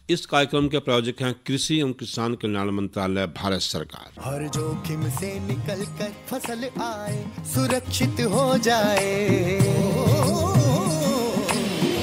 इस कार्यक्रम के प्रायोजक हैं कृषि एवं किसान कल्याण मंत्रालय, भारत सरकार। हर जोखिम से निकल कर फसल आए, सुरक्षित हो जाए,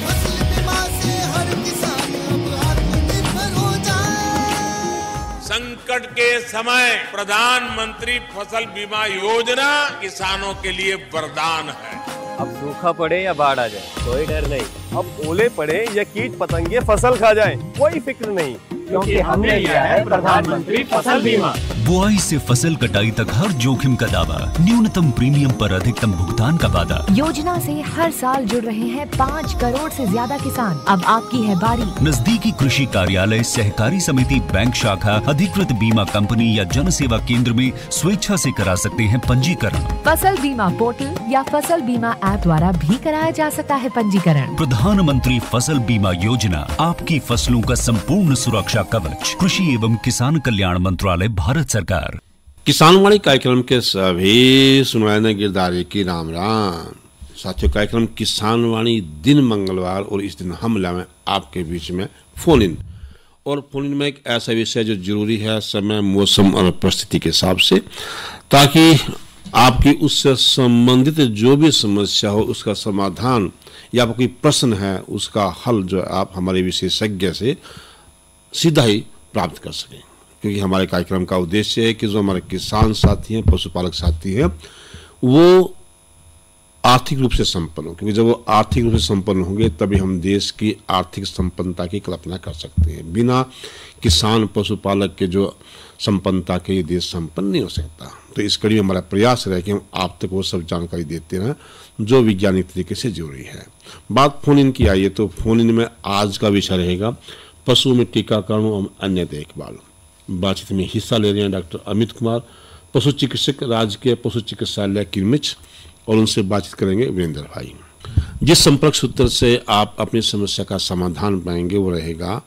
फसल बीमा से हर किसान अब आत्मनिर्भर हो जाए। संकट के समय प्रधानमंत्री फसल बीमा योजना किसानों के लिए वरदान है। अब सूखा पड़े या बाढ़ आ जाए कोई डर नहीं, अब ओले पड़े या कीट पतंगे फसल खा जाए कोई फिक्र नहीं, क्योंकि हमने लिया है प्रधानमंत्री फसल बीमा। बुआई से फसल कटाई तक हर जोखिम का दावा, न्यूनतम प्रीमियम पर अधिकतम भुगतान का वादा। योजना से हर साल जुड़ रहे हैं 5 करोड़ से ज्यादा किसान। अब आपकी है बारी। नजदीकी कृषि कार्यालय, सहकारी समिति, बैंक शाखा, अधिकृत बीमा कंपनी या जन सेवा केंद्र में स्वेच्छा से करा सकते हैं पंजीकरण। फसल बीमा पोर्टल या फसल बीमा ऐप द्वारा भी कराया जा सकता है पंजीकरण। प्रधानमंत्री फसल बीमा योजना, आपकी फसलों का संपूर्ण सुरक्षा कवच। कृषि एवं किसान कल्याण मंत्रालय, भारत सरकार। किसानवाणी कार्यक्रम के सभी सुनवाने गिरदारी की राम राम। साथियों, कार्यक्रम किसानवाणी दिन मंगलवार और इस दिन हम लाए आपके बीच में फोन इन, और फोन इन में एक ऐसा विषय जो जरूरी है समय, मौसम और परिस्थिति के हिसाब से, ताकि आपकी उससे संबंधित जो भी समस्या हो उसका समाधान या कोई प्रश्न है उसका हल जो आप हमारे विशेषज्ञ से सीधा ही प्राप्त कर सकें। क्योंकि हमारे कार्यक्रम का उद्देश्य है कि जो हमारे किसान साथी हैं, पशुपालक साथी हैं, वो आर्थिक रूप से संपन्न हो, क्योंकि जब वो आर्थिक रूप से संपन्न होंगे तभी हम देश की आर्थिक संपन्नता की कल्पना कर सकते हैं। बिना किसान पशुपालक के जो संपन्नता के ये देश संपन्न नहीं हो सकता। तो इस कड़ी में हमारा प्रयास रहे कि हम आप तक वो सब जानकारी देते रहें जो वैज्ञानिक तरीके से जरूरी है। बात फोन इन की आइए, तो फोन इन में आज का विषय रहेगा पशु में टीकाकरण और अन्य देखभाल। बातचीत में हिस्सा ले रहे हैं डॉक्टर अमित कुमार, पशु चिकित्सक, राजकीय पशु चिकित्सालय किरमिच, और उनसे बातचीत करेंगे वीरेंद्र भाई। जिस संपर्क सूत्र से आप अपनी समस्या का समाधान पाएंगे वो रहेगा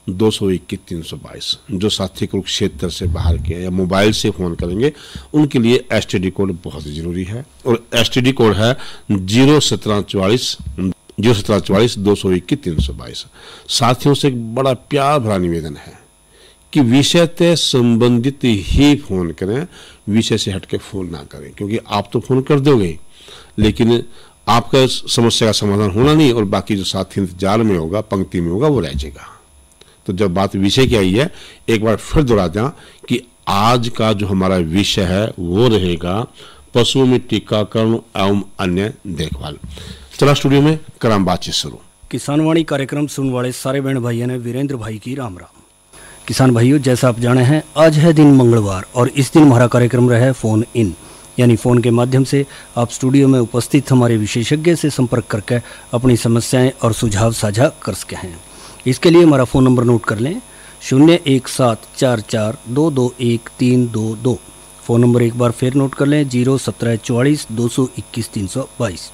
221-322। जो साथी कुरुक्षेत्र से बाहर के या मोबाइल से फ़ोन करेंगे उनके लिए STD कोड बहुत ज़रूरी है, और STD कोड है 01744 221-322। साथियों से एक बड़ा प्यार भरा निवेदन है कि विषय से संबंधित ही फोन करें, विषय से हटके फोन ना करें, क्योंकि आप तो फोन कर दोगे लेकिन आपका समस्या का समाधान होना नहीं, और बाकी जो साथी इंतजार में होगा, पंक्ति में होगा, वो रह जाएगा। तो जब बात विषय की आई है, एक बार फिर दोहरा दें कि आज का जो हमारा विषय है वो रहेगा पशुओं में टीकाकरण एवं अन्य देखभाल। चला स्टूडियो में कराम बातचीत शुरू। किसानवाणी कार्यक्रम सुनने वाले सारे बहन भाइयों ने वीरेंद्र भाई की राम राम। किसान भाइयों, जैसा आप जाने हैं आज है दिन मंगलवार, और इस दिन हमारा कार्यक्रम रहा है फ़ोन इन, यानी फ़ोन के माध्यम से आप स्टूडियो में उपस्थित हमारे विशेषज्ञ से संपर्क करके अपनी समस्याएं और सुझाव साझा कर सके हैं। इसके लिए हमारा फ़ोन नंबर नोट कर लें 01744221322। फ़ोन नंबर एक बार फिर नोट कर लें 01744221322।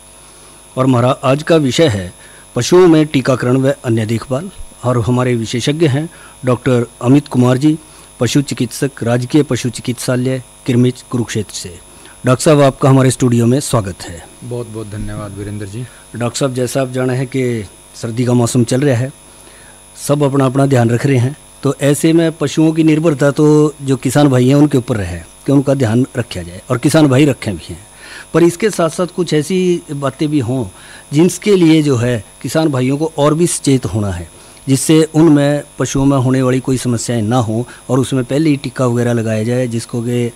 और हमारा आज का विषय है पशुओं में टीकाकरण व अन्य देखभाल, और हमारे विशेषज्ञ हैं डॉक्टर अमित कुमार जी, पशु चिकित्सक, राजकीय पशु चिकित्सालय किरमिच, कुरुक्षेत्र से। डॉक्टर साहब, आपका हमारे स्टूडियो में स्वागत है। बहुत बहुत धन्यवाद वीरेंद्र जी। डॉक्टर साहब, जैसा आप जाना है कि सर्दी का मौसम चल रहा है, सब अपना अपना ध्यान रख रहे हैं, तो ऐसे में पशुओं की निर्भरता तो जो किसान भाई हैं उनके ऊपर है कि उनका ध्यान रखा जाए, और किसान भाई रखें भी हैं। पर इसके साथ साथ कुछ ऐसी बातें भी हों जिनके लिए जो है किसान भाइयों को और भी सचेत होना है, जिससे उनमें पशुओं में होने वाली कोई समस्याएं ना हो, और उसमें पहले ही टीका वगैरह लगाया जाए, जिसको कि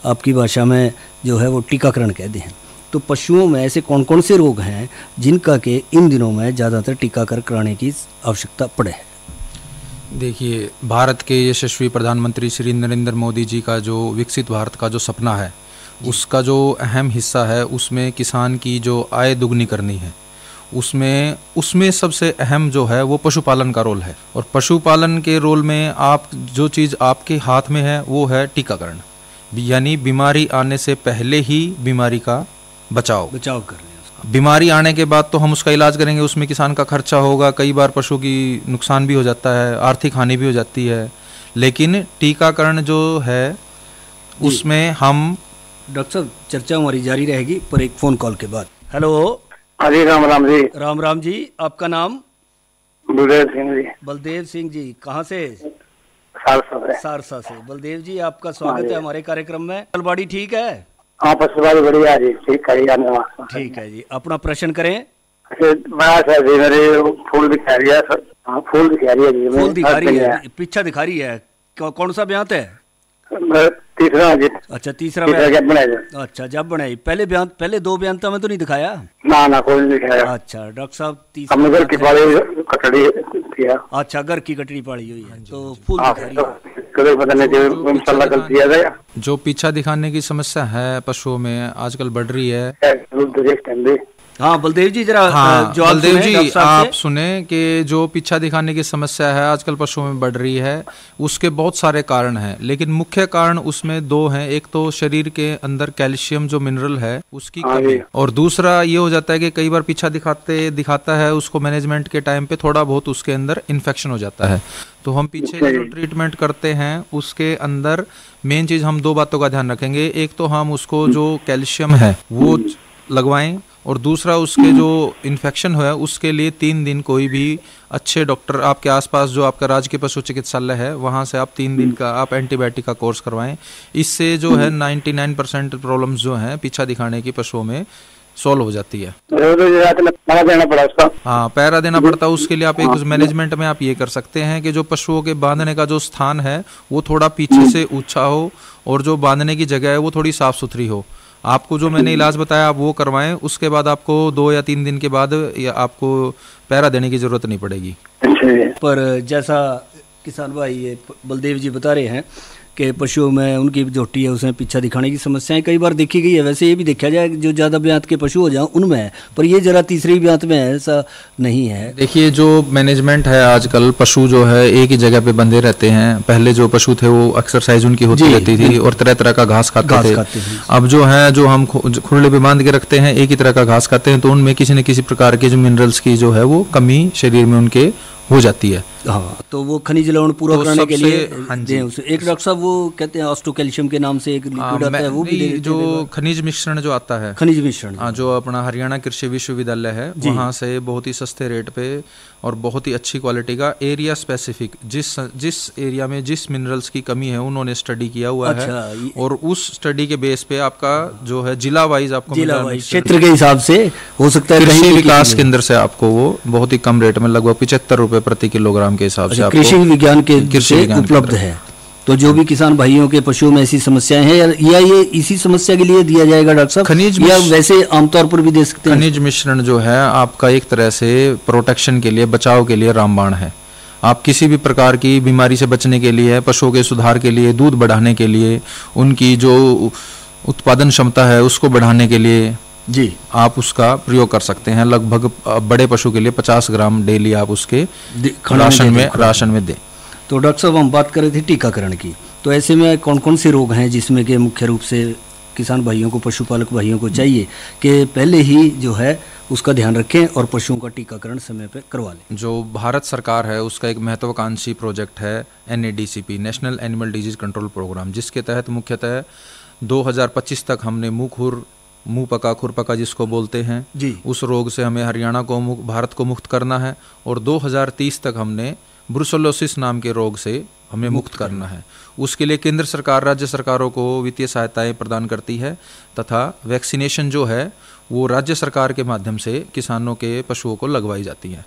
आपकी भाषा में जो है वो टीकाकरण कहते हैं। तो पशुओं में ऐसे कौन कौन से रोग हैं जिनका कि इन दिनों में ज़्यादातर टीकाकरण कराने की आवश्यकता पड़े है? देखिए, भारत के यशस्वी प्रधानमंत्री श्री नरेंद्र मोदी जी का जो विकसित भारत का जो सपना है, उसका जो अहम हिस्सा है उसमें किसान की जो आय दुगनी करनी है, उसमें सबसे अहम जो है वो पशुपालन का रोल है। और पशुपालन के रोल में आप जो चीज़ आपके हाथ में है वो है टीकाकरण, यानी बीमारी आने से पहले ही बीमारी का बचाव कर लें उसका। बीमारी आने के बाद तो हम उसका इलाज करेंगे, उसमें किसान का खर्चा होगा, कई बार पशु की नुकसान भी हो जाता है, आर्थिक हानि भी हो जाती है। लेकिन टीकाकरण जो है उसमें हम डॉक्टर साहब चर्चा हमारी जारी रहेगी पर एक फ़ोन कॉल के बाद। हेलो। हाँ जी, राम राम जी। राम राम जी, आपका नाम? बलदेव सिंह जी। बलदेव सिंह जी कहाँ से? सारसा से। बलदेव जी आपका स्वागत है हमारे कार्यक्रम में। फसलबाड़ी ठीक है? हाँ फसलबाड़ी बढ़िया जी, ठीक है। ठीक है जी, अपना प्रश्न करें। फूल दिखा रही है सर। हाँ फूल दिखा रही है जी। फूल दिखा रही है, पीछा दिखा रही है। कौन सा ब्यांत है? तीसरा जी। अच्छा तीसरा ब्यांत। अच्छा जब बनाई पहले ब्यांत, पहले दो ब्यांत में तो नहीं दिखाया? ना कोई नहीं दिखाया। अच्छा डॉक्टर साहब तीसरा कटड़ी किया। अच्छा घर की कटड़ी पाड़ी हुई है तो फूल दिखा रही है। जो पीछा दिखाने की समस्या है पशुओं में आजकल बढ़ रही है। हाँ बलदेव जी जरा हाँ, बलदेव जी आप सुने कि जो पीछा दिखाने की समस्या है आजकल पशुओं में बढ़ रही है, उसके बहुत सारे कारण हैं, लेकिन मुख्य कारण उसमें दो हैं। एक तो शरीर के अंदर कैल्शियम जो मिनरल है उसकी कमी, और दूसरा ये हो जाता है कि कई बार पीछा दिखाता है उसको मैनेजमेंट के टाइम पे थोड़ा बहुत उसके अंदर इन्फेक्शन हो जाता है। तो हम पीछे जो ट्रीटमेंट करते हैं उसके अंदर मेन चीज हम दो बातों का ध्यान रखेंगे। एक तो हम उसको जो कैल्शियम है वो लगवाएं, और दूसरा उसके जो इन्फेक्शन है उसके लिए 3 दिन कोई भी अच्छे डॉक्टर आपके आसपास जो आपका राजकीय पशु चिकित्सालय है वहाँ से आप 3 दिन का आप एंटीबायोटिक का कोर्स करवाएं। इससे जो है 99% प्रॉब्लम्स जो हैं पीछा दिखाने की पशुओं में सॉल्व हो जाती है। हाँ पैरा देना पड़ता है। उसके लिए आप एक मैनेजमेंट में आप ये कर सकते हैं कि जो पशुओं के बांधने का जो स्थान है वो थोड़ा पीछे से ऊंचा हो, और जो बांधने की जगह है वो थोड़ी साफ सुथरी हो। आपको जो मैंने इलाज बताया आप वो करवाएं, उसके बाद आपको 2 या 3 दिन के बाद या आपको पैरा देने की जरूरत नहीं पड़ेगी। पर जैसा किसान भाई ये बलदेव जी बता रहे हैं कि पशुओं में उनकी झोटी है उसमें पीछा दिखाने की समस्याएं कई बार देखी गई है। वैसे ये भी देखा जाए जो ज़्यादा ब्यांत के पशु हो जाए उनमें है, पर ये जरा तीसरी ब्यांत में है, ऐसा नहीं है। देखिए जो मैनेजमेंट है आजकल पशु जो है एक ही जगह पे बंधे रहते हैं। पहले जो पशु थे वो एक्सरसाइज उनकी होती रहती थी और तरह तरह का घास खाते थे। अब जो है जो हम खुरले पे बांध के रखते हैं एक ही तरह का घास खाते हैं, तो उनमें किसी न किसी प्रकार के जो मिनरल्स की जो है वो कमी शरीर में उनके हो जाती है। हाँ तो वो खनिज लवण पूरा करने के लिए एक डॉक्टर साहब वो कहते हैं ऑस्टोकैल्शियम के नाम से एक लिक्विड आता है वो भी जो खनिज मिश्रण जो आता है, खनिज मिश्रण जो अपना हरियाणा कृषि विश्वविद्यालय है वहाँ से बहुत ही सस्ते रेट पे और बहुत ही अच्छी क्वालिटी का एरिया स्पेसिफिक जिस एरिया में जिस मिनरल्स की कमी है उन्होंने स्टडी किया हुआ है, और उस स्टडी के बेस पे आपका जो है जिला वाइज आपको क्षेत्र के हिसाब से हो सकता है। कृषि विकास केंद्र से आपको वो बहुत ही कम रेट में लगभग 75 रुपए प्रति किलोग्राम के हिसाब से कृषि विज्ञान के उपलब्ध है। तो जो भी किसान भाइयों के पशुओं में ऐसी समस्याएं हैं या ये इसी समस्या के लिए दिया जाएगा डॉक्टर साहब, खनिज या वैसे आमतौर पर भी दे सकते हैं? खनिज मिश्रण जो है आपका एक तरह से प्रोटेक्शन के लिए बचाव के लिए रामबाण है। आप किसी भी प्रकार की बीमारी से बचने के लिए, पशुओं के सुधार के लिए, दूध बढ़ाने के लिए, उनकी जो उत्पादन क्षमता है उसको बढ़ाने के लिए जी आप उसका प्रयोग कर सकते हैं। लगभग बड़े पशु के लिए 50 ग्राम डेली आप उसके राशन में दें। तो डॉक्टर साहब हम बात कर रहे थे टीकाकरण की, तो ऐसे में कौन कौन से रोग हैं जिसमें कि मुख्य रूप से किसान भाइयों को, पशुपालक भाइयों को चाहिए कि पहले ही जो है उसका ध्यान रखें और पशुओं का टीकाकरण समय पर करवा लें? जो भारत सरकार है उसका एक महत्वाकांक्षी प्रोजेक्ट है NADCP, national animal disease control programme, जिसके तहत मुख्यतः 2025 तक हमने मुंह पका खुरपका जिसको बोलते हैं जी, उस रोग से हमें हरियाणा को भारत को मुक्त करना है, और 2030 तक हमने ब्रुसेलोसिस नाम के रोग से हमें मुक्त करना है। उसके लिए केंद्र सरकार राज्य सरकारों को वित्तीय सहायताएं प्रदान करती है, तथा वैक्सीनेशन जो है वो राज्य सरकार के माध्यम से किसानों के पशुओं को लगवाई जाती है।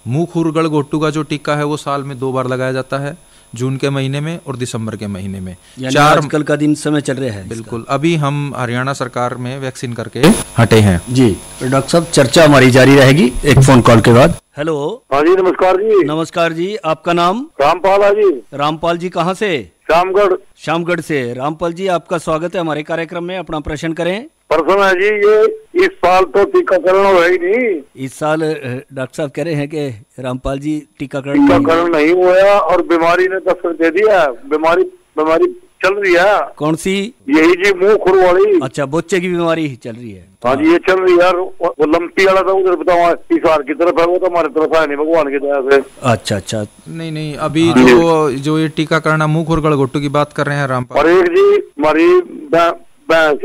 मुंह खुर गलघोटू का जो टीका है वो साल में 2 बार लगाया जाता है, जून के महीने में और दिसंबर के महीने में। 4 आजकल का दिन समय चल रहा है। बिल्कुल, अभी हम हरियाणा सरकार में वैक्सीन करके हटे हैं जी। डॉक्टर साहब चर्चा हमारी जारी रहेगी एक फोन कॉल के बाद। हेलो। हाँ जी नमस्कार जी। नमस्कार जी, आपका नाम? रामपाल है जी। रामपाल जी कहाँ से? शामगढ़ से। रामपाल जी आपका स्वागत है हमारे कार्यक्रम में, अपना प्रश्न करें। प्रश्न है जी ये इस साल तो टीकाकरण हो ही नहीं। इस साल डॉक्टर साहब कह रहे हैं कि रामपाल जी टीकाकरण नहीं हुआ और बीमारी ने दस्तक दे दिया। बीमारी चल रही है। कौन सी? यही जी मुंह खुर वाली। अच्छा, बोचे की बीमारी चल रही है। हाँ जी ये चल रही है। वो लंपी वाला था उधर बताओ हिसार की तरफ है, वो तो हमारे तरफ है नहीं भगवान की दया से। अच्छा नहीं अभी जो ये टीकाकरण मुंह खुर गलघोटू की बात कर रहे हैं रामपाल। और एक जी हमारी भैंस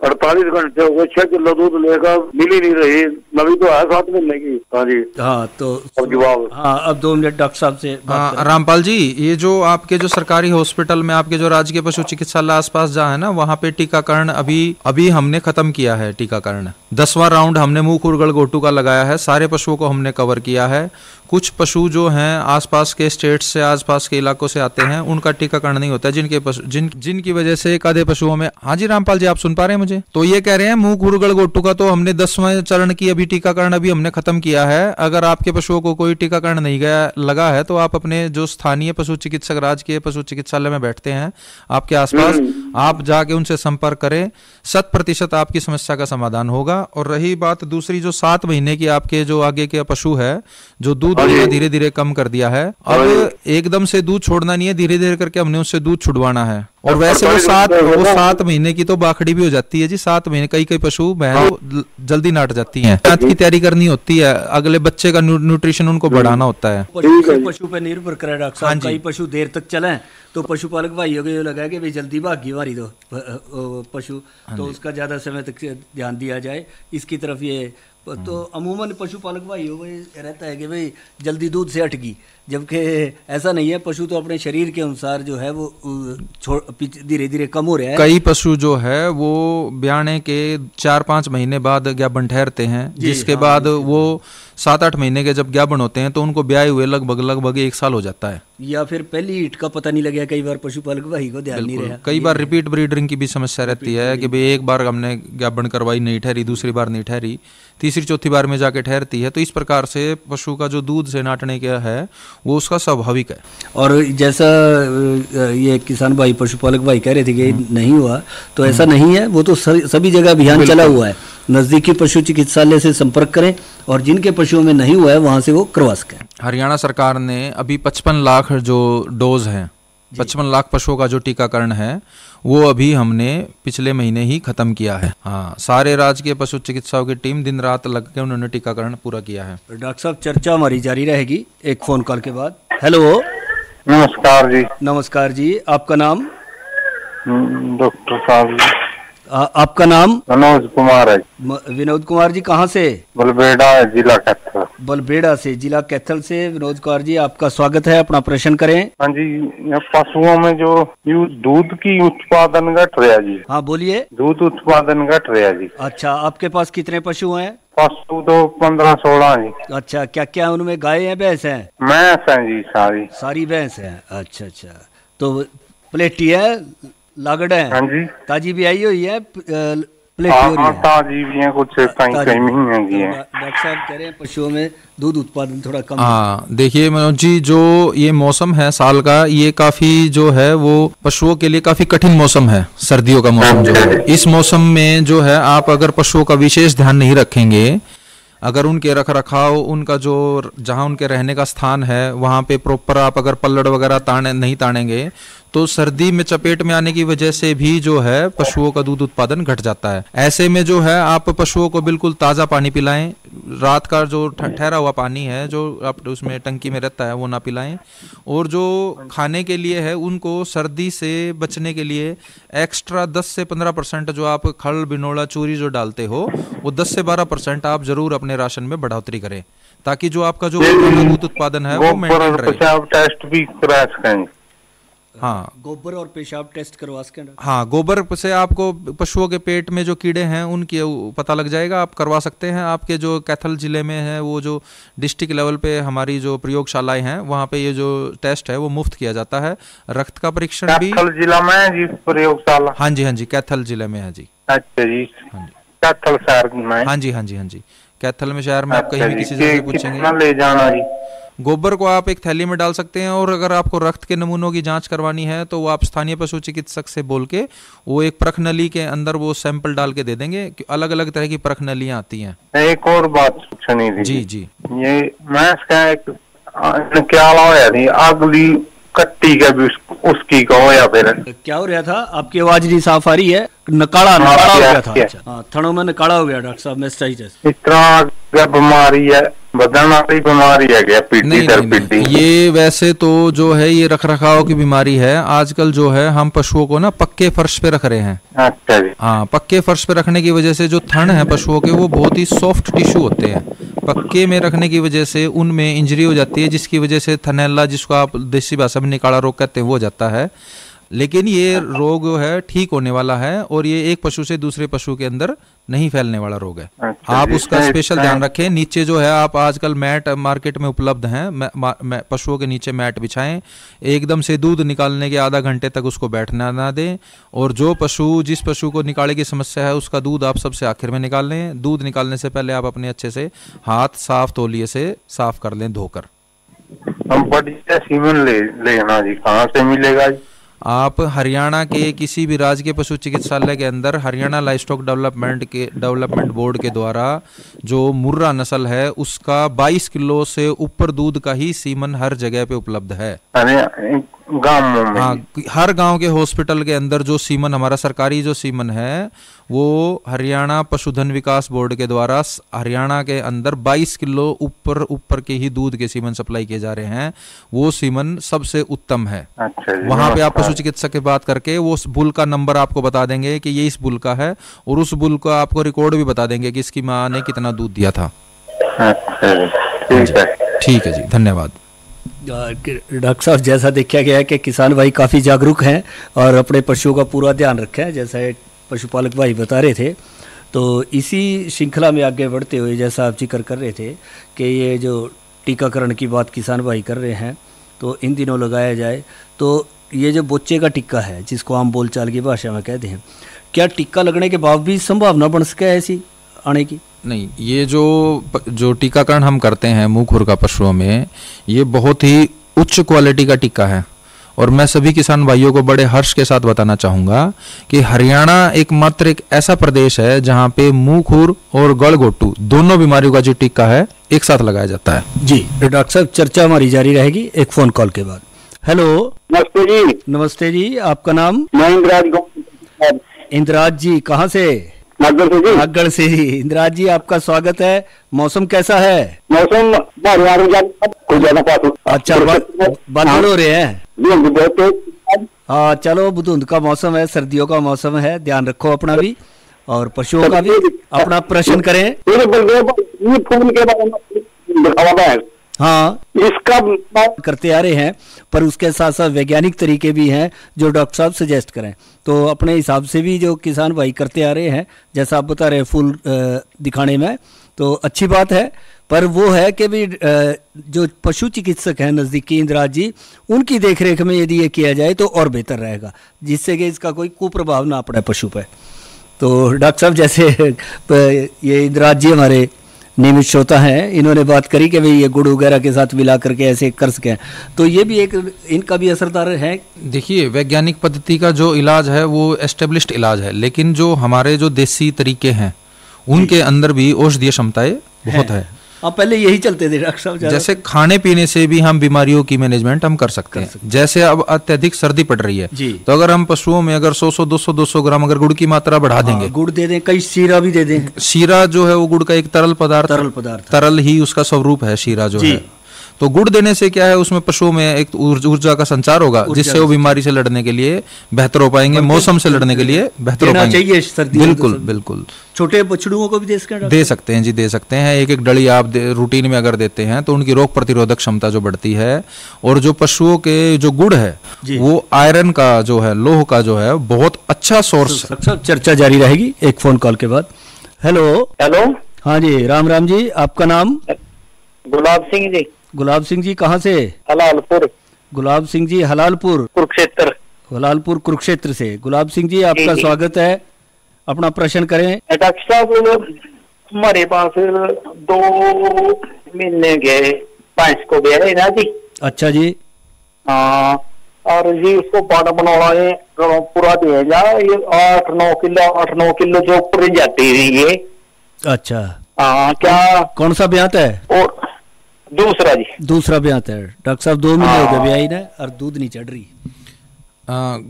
48 घंटे हो गए 6 किलो दूध लेकर मिल ही नहीं रही, नवी तो है 7 महीने की। हाँ जी। हाँ तो अब जवाब। हाँ अब 2 मिनट डॉक्टर साहब से बात करें। रामपाल जी, ये जो आपके जो सरकारी हॉस्पिटल में आपके जो राजकीय पशु चिकित्सालय आसपास जहाँ है ना, वहाँ पे टीकाकरण अभी हमने खत्म किया है। टीकाकरण 10वां राउंड हमने मुंह खुरगड़ गोटू का लगाया है। सारे पशुओं को हमने कवर किया है। कुछ पशु जो हैं आसपास के स्टेट से, आसपास के इलाकों से आते हैं, उनका टीकाकरण नहीं होता है, जिनकी वजह से एक आधे पशुओं में। हाँ जी रामपाल जी, आप सुन पा रहे हैं मुझे? तो ये कह रहे हैं मुंह खुरगड़ गोटू का तो हमने 10वें चरण की अभी टीकाकरण अभी हमने खत्म किया है। अगर आपके पशुओं को कोई टीकाकरण नहीं लगा है तो आप अपने जो स्थानीय पशु चिकित्सक राजकीय पशु चिकित्सालय में बैठते हैं आपके आसपास, आप जाके उनसे संपर्क करें। 100% आपकी समस्या का समाधान होगा। और रही बात दूसरी, जो 7 महीने की आपके जो आगे के पशु है जो दूध धीरे धीरे कम कर दिया है, अब एकदम से दूध छोड़ना नहीं है, धीरे धीरे करके हमने उससे दूध छुड़वाना है। और वैसे वो 7 महीने की तो बाखड़ी भी हो जाती है जी। 7 महीने कई पशु जल्दी नाट जाती हैं। की तैयारी करनी होती है, अगले बच्चे का न्यूट्रिशन उनको बढ़ाना होता है। पशु पे निर्भर करे डॉक्टर साहब। कई पशु देर तक चले तो पशुपालक भाइयों को ये लगा कि भाई जल्दी भागी वारी दो पशु, तो उसका ज्यादा समय तक ध्यान दिया जाए इसकी तरफ। ये तो अमूमन पशुपालक भाइयों को रहता है कि भाई जल्दी दूध से हटगी, जबकि ऐसा नहीं है। पशु तो अपने शरीर के अनुसार जो है वो धीरे धीरे कम हो रहा है। कई पशु जो है वो ब्याने के 4-5 महीने बाद ज्ञापन ठहरते हैं, जिसके बाद वो 7-8 महीने के जब ज्ञापन होते हैं तो उनको ब्याए हुए लगभग 1 साल हो जाता है। या फिर पहली ईट का पता नहीं लगा, कई बार पशुपालक भाई को ध्यान नहीं रहा। कई बार रिपीट ब्रीडिंग की भी समस्या रहती है कि भाई एक बार हमने ज्ञापन करवाई, नहीं ठहरी, दूसरी बार नहीं ठहरी, तीसरी चौथी बार में जाके ठहरती है। तो इस प्रकार से पशु का जो दूध से नाटने का है वो उसका स्वाभाविक है। और जैसा ये किसान भाई पशुपालक भाई कह रहे थे कि नहीं हुआ, तो ऐसा नहीं है। वो तो सभी जगह अभियान चला हुआ है। नजदीकी पशु चिकित्सालय से संपर्क करें और जिनके पशुओं में नहीं हुआ है वहां से वो करवा सकें। हरियाणा सरकार ने अभी 55 लाख जो डोज हैं, 55 लाख पशुओं का जो टीकाकरण है वो अभी हमने पिछले महीने ही खत्म किया है। हाँ, सारे राजकीय पशु चिकित्साओं की टीम दिन रात लग के उन्होंने टीकाकरण पूरा किया है। डॉक्टर साहब, चर्चा हमारी जारी रहेगी एक फोन कॉल के बाद। हेलो, नमस्कार जी। नमस्कार जी, आपका नाम? डॉक्टर साहब जी। आपका नाम? विनोद कुमार है। विनोद कुमार जी, कहाँ से? बलबेड़ा, जिला कैथल। बलबेड़ा से, जिला कैथल से। विनोद कुमार जी, आपका स्वागत है, अपना प्रश्न करें। हाँ जी, पशुओं में जो दूध की उत्पादन घट रहा जी। हाँ बोलिए। दूध उत्पादन घट रहा जी। अच्छा, आपके पास कितने पशु हैं? पशु तो 15-16 जी। अच्छा, क्या क्या उनमें गाय है भैंस है? भैंस है जी, सारी भैंस है। अच्छा, तो प्लेटी है, लागड़ है? हाँ जी। ताजी भी आई हुई है, ताजी भी है, कुछ कहीं महंगी है। डॉक्टर साहब कह रहे हैं पशुओं में दूध उत्पादन थोड़ा कम। हाँ, देखिए मनोज जी, जो ये मौसम है साल का, ये काफी जो है वो पशुओं के लिए काफी कठिन मौसम है। सर्दियों का मौसम जो है, इस मौसम में जो है आप अगर पशुओं का विशेष ध्यान नहीं रखेंगे, अगर उनके रख रखाव, उनका जो जहाँ उनके रहने का स्थान है वहाँ पे प्रॉपर आप अगर पल्लड़ वगैरह नहीं तानेंगे तो सर्दी में चपेट में आने की वजह से भी जो है पशुओं का दूध उत्पादन घट जाता है। ऐसे में जो है आप पशुओं को बिल्कुल ताज़ा पानी पिलाएं। रात का जो ठहरा हुआ पानी है जो आप उसमें टंकी में रहता है वो ना पिलाएं। और जो खाने के लिए है उनको सर्दी से बचने के लिए एक्स्ट्रा 10 से 15% जो आप खल, बिनोला, चूरी जो डालते हो वो 10 से 12% आप जरूर अपने राशन में बढ़ोतरी करें, ताकि जो आपका जो दूध उत्पादन है वो मेंटेन रहे। हाँ, गोबर और पेशाब टेस्ट करवा सकें? हाँ, गोबर से आपको पशुओं के पेट में जो कीड़े हैं उनकी पता लग जाएगा, आप करवा सकते हैं। आपके जो कैथल जिले में है वो जो डिस्ट्रिक्ट लेवल पे हमारी जो प्रयोगशालाएं हैं वहाँ पे ये जो टेस्ट है वो मुफ्त किया जाता है। रक्त का परीक्षण भी कैथल जिला में है जी प्रयोगशाला? हाँ जी, कैथल जिले में है जी। अच्छा जी, हाँ जी, कैथल शहर में? हाँ जी, कैथल में शहर में। आप कहीं भी किसी से पूछेंगे। ले जाना जी? गोबर को आप एक थैली में डाल सकते हैं, और अगर आपको रक्त के नमूनों की जांच करवानी है तो वो आप स्थानीय पशु चिकित्सक से बोल के वो एक परख नली के अंदर वो सैंपल डाल के दे देंगे। अलग अलग तरह की परख नलियां आती हैं। एक और बात पूछनी थी जी। ये भैंस का एक क्या होया थी, अगली कट्टी का भी उसकी कहो या फिर क्या हो रहा था? आपकी आवाज नहीं साफ आ रही है। नकाड़ा हो गया था। अच्छा, हाँ, थनों में नकाड़ा हो गया डॉक्टर साहब, मेस्टाइटिस। इस तरह क्या बीमारी है, बदन वाली बीमारी है क्या? पीटी दर पीटी। ये वैसे तो जो है ये रख रखाव की बीमारी है। आजकल जो है हम पशुओं को ना पक्के फर्श पे रख रहे हैं। अच्छा जी। हाँ, पक्के फर्श पे रखने की वजह से जो थन है पशुओं के वो बहुत ही सॉफ्ट टिश्यू होते हैं। पक्के में रखने की वजह से उनमें इंजरी हो जाती है, जिसकी वजह से थनैला, जिसको आप देसी भाषा में निकाला रोग कहते हैं, वो हो जाता है। लेकिन ये रोग है ठीक होने वाला है और ये एक पशु से दूसरे पशु के अंदर नहीं फैलने वाला रोग है। अच्छा, आप उसका स्पेशल ध्यान रखें। नीचे जो है आप आजकल मैट मार्केट में उपलब्ध हैं, पशुओं के नीचे मैट बिछाएं। एकदम से दूध निकालने के आधा घंटे तक उसको बैठना ना दें। और जो पशु जिस पशु को निकाले की समस्या है उसका दूध आप सबसे आखिर में निकाल लें। दूध निकालने से पहले आप अपने अच्छे से हाथ साफ तौलिए से साफ कर लें धोकर। हम बढ़िया सीमेंट लेना जी, कहाँ से मिलेगा जी? आप हरियाणा के किसी भी राज्य के पशु चिकित्सालय के अंदर हरियाणा लाइवस्टॉक डेवलपमेंट बोर्ड के द्वारा जो मुर्रा नस्ल है उसका 22 किलो से ऊपर दूध का ही सीमन हर जगह पे उपलब्ध है। अरे गाँव में? हाँ, हर गांव के हॉस्पिटल के अंदर जो सीमन हमारा सरकारी जो सीमन है वो हरियाणा पशुधन विकास बोर्ड के द्वारा हरियाणा के अंदर 22 किलो ऊपर के ही दूध के सीमन सप्लाई किए जा रहे हैं। वो सीमन सबसे उत्तम है। अच्छा जी। वहां पे आप पशु चिकित्सक से बात करके वो उस बुल का नंबर आपको बता देंगे कि ये इस बुल का है, और उस बुल का आपको रिकॉर्ड भी बता देंगे कि इसकी माँ ने कितना दूध दिया था। ठीक है जी, धन्यवाद। डॉक्टर साहब, जैसा देखा गया है कि किसान भाई काफ़ी जागरूक हैं और अपने पशुओं का पूरा ध्यान रखा है, जैसा एक पशुपालक भाई बता रहे थे। तो इसी श्रृंखला में आगे बढ़ते हुए जैसा आप जिक्र कर रहे थे कि ये जो टीकाकरण की बात किसान भाई कर रहे हैं तो इन दिनों लगाया जाए, तो ये जो बोचे का टिक्का है जिसको हम बोलचाल की भाषा में कहते हैं, क्या टिक्का लगने के बाद भी संभावना बन सके ऐसी आने की? नहीं, ये जो टीकाकरण हम करते हैं मुंह खुर का पशुओं में, ये बहुत ही उच्च क्वालिटी का टीका है। और मैं सभी किसान भाइयों को बड़े हर्ष के साथ बताना चाहूँगा कि हरियाणा एकमात्र एक ऐसा प्रदेश है जहाँ पे मुंह खुर और गलघोटू दोनों बीमारियों का जो टीका है एक साथ लगाया जाता है। जी डॉक्टर साहब, चर्चा हमारी जारी रहेगी एक फ़ोन कॉल के बाद। हेलो। नमस्ते जी। नमस्ते जी, आपका नाम? मैं इंद्राज। इंद्राज जी, कहाँ से? नागढ़ से जी। इंद्राज जी, आपका स्वागत है। मौसम कैसा है? मौसम अच्छा, बादल हो रहे हैं। हाँ, चलो, धुंध का मौसम है, सर्दियों का मौसम है, ध्यान रखो अपना भी और पशुओं का भी। अपना प्रश्न करें। हाँ, इसका करते आ रहे हैं, पर उसके साथ साथ वैज्ञानिक तरीके भी हैं जो डॉक्टर साहब सजेस्ट करें। तो अपने हिसाब से भी जो किसान भाई करते आ रहे हैं, जैसा आप बता रहे हैं फूल दिखाने में, तो अच्छी बात है। पर वो है कि भी जो पशु चिकित्सक हैं नज़दीकी इंद्राज जी, उनकी देखरेख में यदि ये किया जाए तो और बेहतर रहेगा, जिससे कि इसका कोई कुप्रभाव ना पड़े पशु पर। तो डॉक्टर साहब, जैसे ये इंद्राज जी हमारे नियमित श्रोता हैं, इन्होंने बात करी कि भाई ये गुड़ वगैरह के साथ मिला करके ऐसे कर सकें, तो ये भी एक इनका भी असरदार है। देखिए, वैज्ञानिक पद्धति का जो इलाज है वो एस्टेब्लिश्ड इलाज है, लेकिन जो हमारे जो देसी तरीके हैं उनके अंदर भी औषधीय क्षमताएं बहुत है। अब पहले यही चलते थे डॉक्टर साहब, जैसे खाने पीने से भी हम बीमारियों की मैनेजमेंट हम कर सकते हैं। जैसे अब अत्यधिक सर्दी पड़ रही है जी, तो अगर हम पशुओं में अगर 100-200 ग्राम अगर गुड़ की मात्रा बढ़ा देंगे, गुड़ दे दें, कई शीरा भी दे दें। शीरा जो है वो गुड़ का एक तरल पदार्थ तरल ही उसका स्वरूप है शीरा जो है। तो गुड़ देने से क्या है, उसमें पशुओं में एक ऊर्जा का संचार होगा, जिससे वो बीमारी से लड़ने के लिए बेहतर हो पाएंगे, मौसम से लड़ने के लिए बेहतर हो पाएंगे। बिल्कुल छोटे बछड़ुओं को भी दे सकते हैं जी, दे सकते हैं। एक डली आप रूटीन में अगर देते हैं तो उनकी रोग प्रतिरोधक क्षमता जो बढ़ती है। और जो पशुओं के जो गुड़ है वो आयरन का जो है, लोह का जो है, बहुत अच्छा सोर्स। चर्चा जारी रहेगी एक फोन कॉल के बाद। हेलो। हाँ जी, राम जी, आपका नाम? गुलाब सिंह जी। गुलाब सिंह जी, कहाँ से? हलालपुर। गुलाब सिंह जी, हलालपुर कुरुक्षेत्र। हलालपुर कुरुक्षेत्र से। गुलाब सिंह जी, आपका स्वागत है, अपना प्रश्न करें। डॉक्टर साहब, हमारे पास 2 महीने गए भैंस को गया है ना जी। अच्छा जी। हाँ, और जी उसको पाना बनाना है पूरा दिया जाए, ये 8-9 किलो जो ऊपर जाती है ये। अच्छा। हाँ, क्या कौन सा ब्यात है? और दूसरा जी। दूसरा ब्यात है डॉक्टर साहब, 2 महीने हो गए ब्याई ने और दूध नहीं चढ़ रही।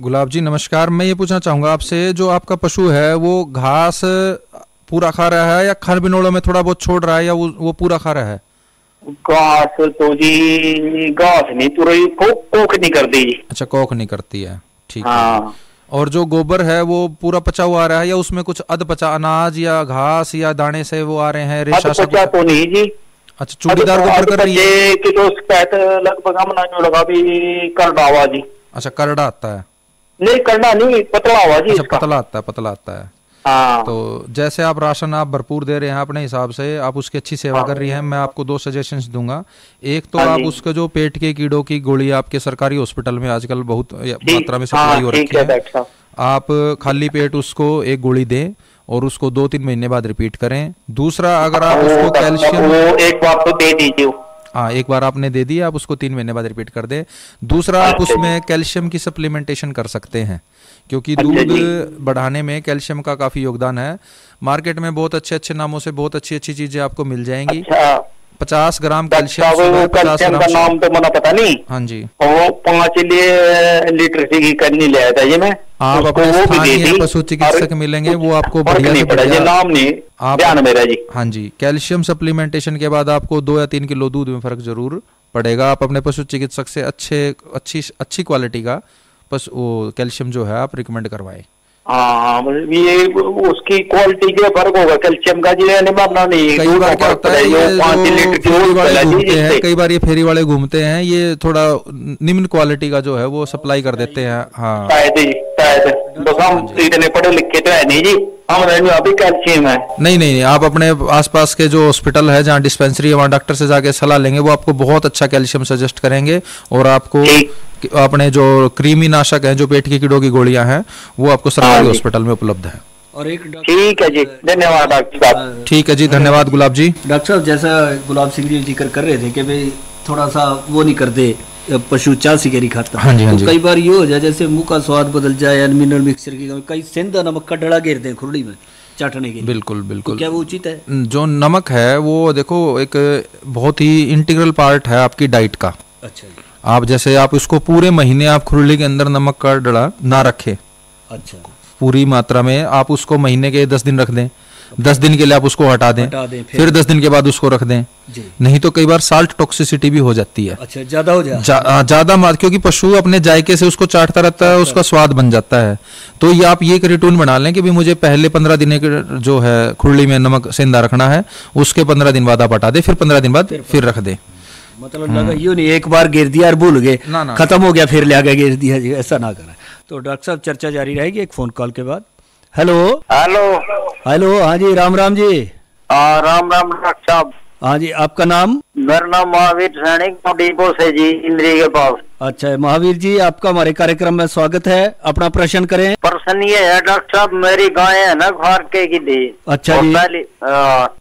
गुलाब जी नमस्कार, मैं ये पूछना चाहूँगा आपसे, जो आपका पशु है वो घास पूरा खा रहा है या खर बिनोड़ों में थोड़ा बहुत छोड़ रहा है, या वो पूरा खा रहा है? घास तो जी घास नहीं तो रही, कोख नहीं करती जी। अच्छा, कोख नहीं करती है, ठीक है। हाँ। और जो गोबर है वो पूरा पचा हुआ आ रहा है, या उसमें कुछ अध पचा अनाज या घास या दाने से वो आ रहे हैं, रेशा सा? पचा तो नहीं जी। अच्छा, चूड़ीदार गोबर कर रही है? किलो लगभग हम लगा भी करड़ा हुआ जी। अच्छा, करड़ा आता है? नहीं करड़ा नहीं, पतला हुआ जी। अच्छा, पतला आता है, पतला आता है। हाँ। तो जैसे आप राशन आप भरपूर दे रहे हैं अपने हिसाब से, आप उसकी अच्छी सेवा कर रही हैं, मैं आपको 2 सजेशंस दूंगा। एक तो आप उसके जो पेट के कीड़ों की गोली आपके सरकारी हॉस्पिटल में आजकल बहुत मात्रा में सप्लाई हो रखी है, आप खाली पेट उसको एक गोली दें और उसको 2-3 महीने बाद रिपीट करें। दूसरा, अगर आप उसको कैल्शियम एक बार तो दे दीजिए। हाँ, एक बार आपने दे दिया, आप उसको 3 महीने बाद रिपीट कर दें। दूसरा, आप उसमें कैल्शियम की सप्लीमेंटेशन कर सकते हैं, क्योंकि दूध बढ़ाने में कैल्शियम का काफी योगदान है। मार्केट में बहुत अच्छे अच्छे नामों से बहुत अच्छी अच्छी चीजें आपको मिल जाएंगी। 50 ग्राम कैल्शियम, 50 ग्राम नाम तो मुझे पता नहीं। हाँ जी, वो 5 लीटर की करनी ले आया था ये मैं। आप अपने स्थानीय पशु चिकित्सक मिलेंगे, वो आपको बढ़िया से बढ़िया नाम नहीं ध्यान मेरा जी। हाँ जी, कैल्शियम सप्लीमेंटेशन के बाद आपको 2 या 3 किलो दूध में फर्क जरूर पड़ेगा। आप अपने पशु चिकित्सक से अच्छी क्वालिटी का वो कैल्शियम जो है आप रिकमेंड करवाएं। हाँ, ये उसकी क्वालिटी के फर्क होगा कैल्शियम का जी। नहीं, कई बार क्या होता है, कई बार ये फेरी वाले घूमते हैं, ये थोड़ा निम्न क्वालिटी का जो है वो सप्लाई कर देते हैं। हाँ, इतने पढ़े लिखे तो है नहीं जी, हम अभी कैल्शियम है। नहीं, आप अपने आसपास के जो हॉस्पिटल है, जहाँ डिस्पेंसरी है, वहाँ डॉक्टर से जाके सलाह लेंगे, वो आपको बहुत अच्छा कैल्शियम सजेस्ट करेंगे और आपको अपने जो कृमि नाशक है, जो पेट की कीड़ों की गोलियां हैं, वो आपको सरकारी हॉस्पिटल में उपलब्ध है। और एक ठीक है जी, धन्यवाद डॉक्टर साहब। ठीक है जी, धन्यवाद गुलाब जी। डॉक्टर साहब, जैसा गुलाब सिंह जी जिक्र कर रहे थे कि भाई थोड़ा सा वो नहीं करते पशु चाय सिगरी खाता। हाँ जी, हाँ जी। कई बार ये हो जाए जैसे मुंह का स्वाद बदल जाए, मिनरल मिक्सचर की कई सेंधा नमक का डला घेर दें खुरड़ी में चाटने के लिए। बिल्कुल बिल्कुल। तो क्या वो उचित है? जो नमक है वो देखो एक बहुत ही इंटीग्रल पार्ट है आपकी डाइट का। अच्छा जी। आप जैसे आप उसको पूरे महीने आप खुरली के अंदर नमक का डला ना रखें। अच्छा। पूरी मात्रा में आप उसको महीने के 10 दिन रख दें, 10 दिन के लिए आप उसको हटा दें, फिर 10 दिन के बाद उसको रख दें। नहीं तो कई बार साल्ट टॉक्सिसिटी भी हो जाती है। अच्छा, ज्यादा हो जाए ज्यादा क्योंकि पशु अपने जायके से उसको चाटता रहता है, उसका स्वाद बन जाता है। तो ये आप ये एक रिटून बना लें कि भी मुझे पहले 15 दिन जो है खुरली में नमक सेंधा रखना है, उसके 15 दिन बाद आप हटा दे, फिर 15 दिन बाद फिर रख दे। मतलब लगा यूं नहीं एक बार गिर दिया और भूल गए, खत्म हो गया फिर ले आके गिर दिया जी, ऐसा ना करें। तो डॉक्टर साहब चर्चा जारी रहेगी एक फोन कॉल के बाद। हेलो हेलो हेलो, हाँ जी, राम राम जी। राम राम डॉक्टर साहब। हाँ जी, आपका नाम? मेरा नाम महावीर सैनिक डिपो से जी, इंद्री के पास। अच्छा महावीर जी, आपका हमारे कार्यक्रम में स्वागत है। अपना प्रश्न करें। प्रश्न ये है डॉक्टर साहब, मेरी गाय है ना खारके की दी। अच्छा जी।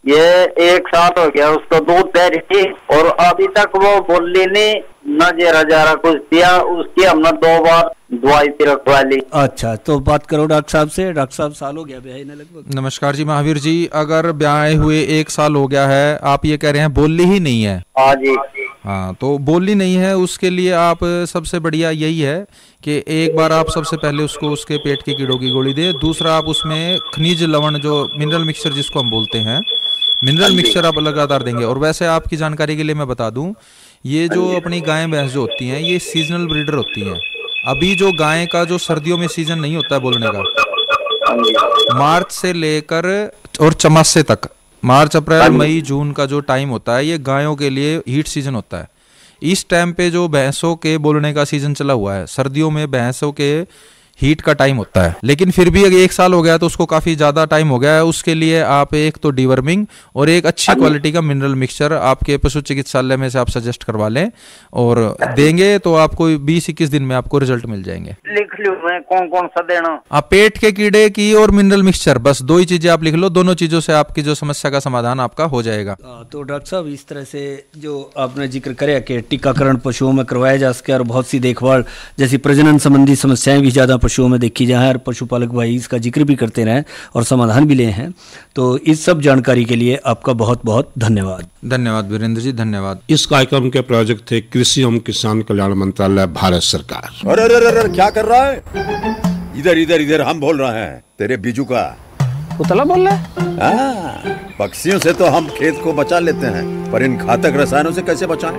ये 1 साल हो गया उसको दूध दे रही थी और अभी तक वो बोली नहीं, न जरा कुछ दिया। उसकी हमने 2 बार दवाई भी रखवा ली। अच्छा, तो बात करो डॉक्टर साहब से। डॉक्टर साहब, साल हो गया ब्याह लगभग? नमस्कार जी महावीर जी, अगर ब्याह हुए 1 साल हो गया है, आप ये कह रहे हैं बोली ही नहीं है? हाँ जी। हाँ, तो बोली नहीं है, उसके लिए आप सबसे बढ़िया यही है कि एक बार आप सबसे पहले उसको उसके पेट के कीड़ों की गोली दे। दूसरा, आप उसमें खनिज लवण जो मिनरल मिक्सचर जिसको हम बोलते हैं, मिनरल मिक्सचर आप लगातार देंगे। और वैसे आपकी जानकारी के लिए मैं बता दूं, ये जो अपनी गाय भैंस जो होती हैं, ये सीजनल ब्रीडर होती हैं। अभी जो गाय का जो सर्दियों में सीजन नहीं होता है बोलने का, मार्च से लेकर और चमासे तक, मार्च अप्रैल मई जून का जो टाइम होता है, ये गायों के लिए हीट सीजन होता है। इस टाइम पे जो भैंसों के बोलने का सीजन चला हुआ है, सर्दियों में भैंसों के हीट का टाइम होता है। लेकिन फिर भी अगर 1 साल हो गया तो उसको काफी ज्यादा टाइम हो गया है। उसके लिए आप एक तो डीवर्मिंग और एक अच्छी क्वालिटी का मिनरल मिक्सचर आपके पशु चिकित्सालय में से आप सजेस्ट करवा लें और देंगे तो आपको 20-21 दिन में आपको रिजल्ट मिल जाएंगे। लिख लूं मैं कौन कौन सा देना? आप पेट के कीड़े की और मिनरल मिक्सचर, बस 2 ही चीजें आप लिख लो। दोनों चीजों से आपकी जो समस्या का समाधान आपका हो जाएगा। तो डॉक्टर साहब, इस तरह से जो आपने जिक्र कराया कि टीकाकरण पशुओं में करवाया जा सके और बहुत सी देखभाल जैसी प्रजनन संबंधी समस्याएं भी ज्यादा पशुओं में देखी जाए, और पशुपालक भाई इसका जिक्र भी करते रहें और समाधान भी ले हैं। तो इस सब जानकारी के लिए आपका बहुत बहुत धन्यवाद। धन्यवाद वीरेंद्र जी, धन्यवाद। इस कार्यक्रम के प्रायोजक थे कृषि एवं किसान कल्याण मंत्रालय, भारत सरकार। अरे अरे अरे क्या कर रहा है? इधर इधर इधर हम बोल रहे हैं तेरे बीजू का। उतला बोल रहा है? पक्षियों से तो हम खेत को बचा लेते हैं, पर इन घातक रसायनों से कैसे बचाएं?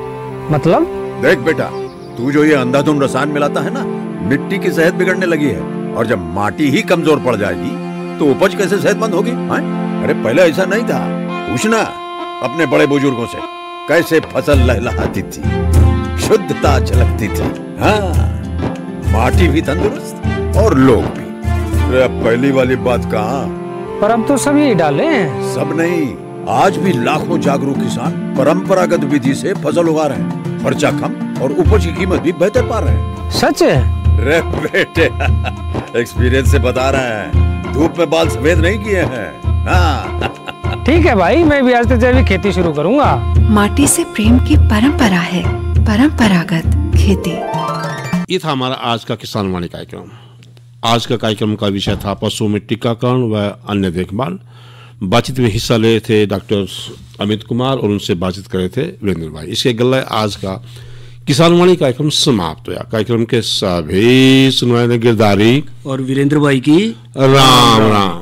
मतलब? देख बेटा, तू जो ये अंधाधुंध रसायन मिलाता है ना, मिट्टी की सेहत बिगड़ने लगी है। और जब माटी ही कमजोर पड़ जाएगी तो उपज कैसे सेहतमंद होगी? अरे पहले ऐसा नहीं था। पूछना अपने बड़े बुजुर्गों से, कैसे फसल लहलहाती थी, शुद्धता झलकती थी। हाँ, माटी भी तंदुरुस्त और लोग भी। अरे अब पहली वाली बात कहाँ? पर अब तो सभी डाले हैं। सब नहीं, आज भी लाखों जागरूक किसान परंपरागत विधि से फसल उगा रहे हैं। खर्चा कम और उपज की कीमत भी बेहतर पा रहे हैं। सच है? रे बेटे, एक्सपीरियंस से बता रहे हैं, धूप में बाल सफेद नहीं किए हैं। हाँ। ठीक है भाई, मैं भी आज से जैविक खेती शुरू करूंगा। माटी से प्रेम की परंपरा है, परंपरागत खेती। ये था हमारा आज का किसान वाणी कार्यक्रम। आज का कार्यक्रम का विषय था पशुओं में टीकाकरण व अन्य देखभाल। बातचीत में हिस्सा ले थे डॉक्टर अमित कुमार और उनसे बातचीत कर रहे थे वीरेंद्र भाई। इसके गले आज का किसान वाणी कार्यक्रम समाप्त हुआ। कार्यक्रम के सभी सुनवाई गिरदारी और वीरेंद्र भाई की राम राम।